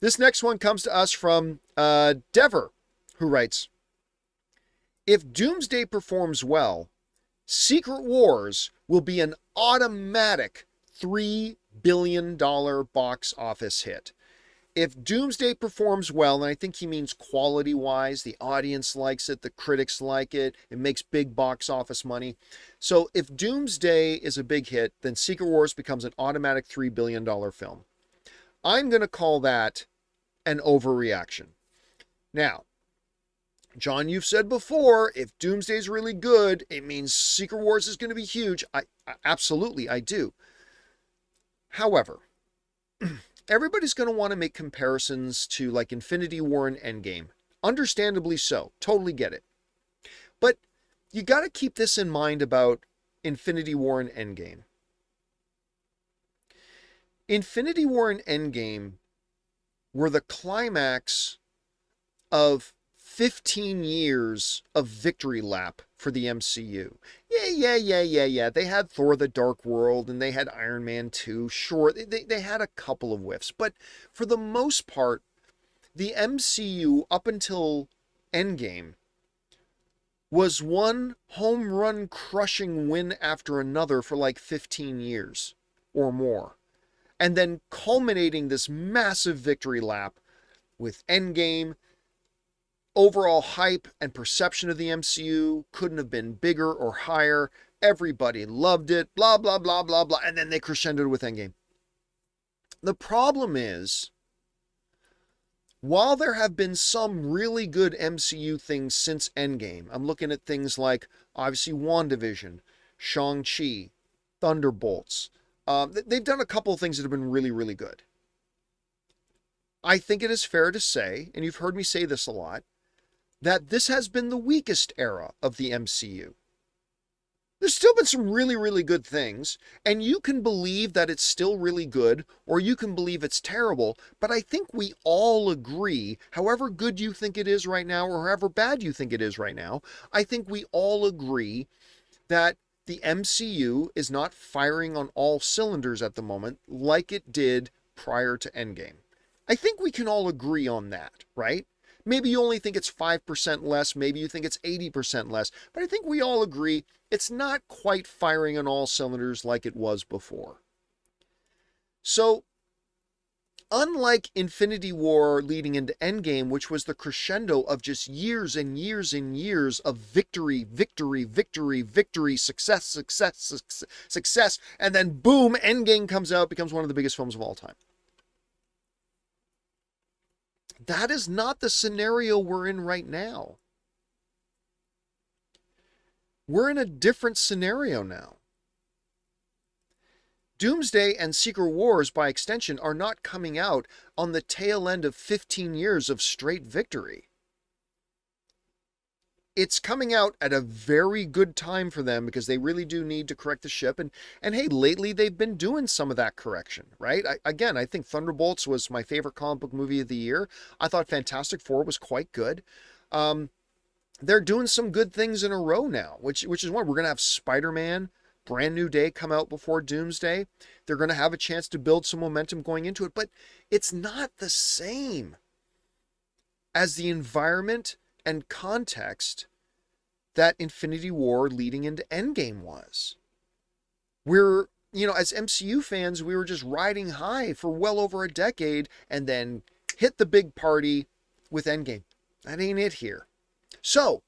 This next one comes to us from Dever, who writes, if Doomsday performs well, Secret Wars will be an automatic $3 billion box office hit. If Doomsday performs well, and I think he means quality-wise, the audience likes it, the critics like it, it makes big box office money. So if Doomsday is a big hit, then Secret Wars becomes an automatic $3 billion film. I'm going to call that an overreaction. Now, John, you've said before, if Doomsday's really good, it means Secret Wars is going to be huge. Absolutely, I do. However, everybody's going to want to make comparisons to like Infinity War and Endgame. Understandably so. Totally get it. But you got to keep this in mind about Infinity War and Endgame. Infinity War and Endgame were the climax of 15 years of victory lap for the MCU. Yeah. They had Thor the Dark World and they had Iron Man 2. Sure, they had a couple of whiffs. But for the most part, the MCU up until Endgame was one home run crushing win after another for like 15 years or more. And then culminating this massive victory lap with Endgame. Overall hype and perception of the MCU couldn't have been bigger or higher. Everybody loved it, blah, blah, blah, blah, blah. And then they crescendoed with Endgame. The problem is, while there have been some really good MCU things since Endgame, I'm looking at things like, obviously, WandaVision, Shang-Chi, Thunderbolts. They've done a couple of things that have been really, really good. I think it is fair to say, and you've heard me say this a lot, that this has been the weakest era of the MCU. There's still been some really, really good things, and you can believe that it's still really good, or you can believe it's terrible, but I think we all agree, however good you think it is right now, or however bad you think it is right now, I think we all agree that the MCU is not firing on all cylinders at the moment like it did prior to Endgame. I think we can all agree on that, right? Maybe you only think it's 5% less, maybe you think it's 80% less, but I think we all agree it's not quite firing on all cylinders like it was before. So, unlike Infinity War leading into Endgame, which was the crescendo of just years and years and years of victory, success, and then boom, Endgame comes out, becomes one of the biggest films of all time. That is not the scenario we're in right now. We're in a different scenario now. Doomsday and Secret Wars, by extension, are not coming out on the tail end of 15 years of straight victory. It's coming out at a very good time for them because they really do need to correct the ship. And hey, lately they've been doing some of that correction, right? I think Thunderbolts was my favorite comic book movie of the year. I thought Fantastic Four was quite good. They're doing some good things in a row now, which is why we're going to have Spider-Man, Brand New Day come out before Doomsday. They're going to have a chance to build some momentum going into it, but it's not the same as the environment and context that Infinity War leading into Endgame was. We're, as MCU fans, we were just riding high for well over a decade and then hit the big party with Endgame. That ain't it here. So,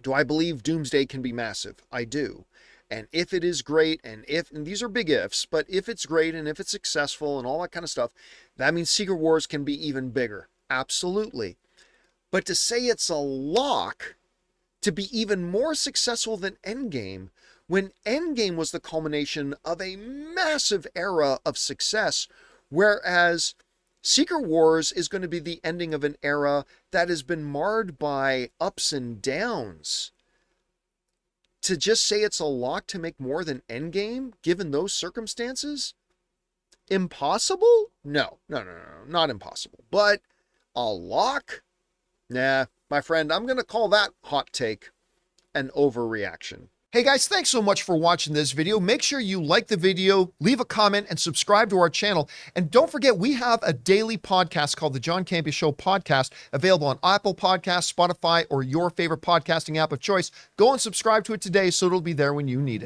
do I believe Doomsday can be massive? I do. And if it is great, and these are big ifs, but if it's great and if it's successful and all that kind of stuff, that means Secret Wars can be even bigger. Absolutely. But to say it's a lock to be even more successful than Endgame, when Endgame was the culmination of a massive era of success, whereas Secret Wars is going to be the ending of an era that has been marred by ups and downs. To just say it's a lock to make more than Endgame, given those circumstances? Impossible? No, not impossible. But a lock? Nah, my friend, I'm going to call that hot take an overreaction. Hey guys, thanks so much for watching this video. Make sure you like the video, leave a comment, and subscribe to our channel. And don't forget, we have a daily podcast called the John Campea Show podcast, available on Apple Podcasts, Spotify, or your favorite podcasting app of choice. Go and subscribe to it today so it'll be there when you need it.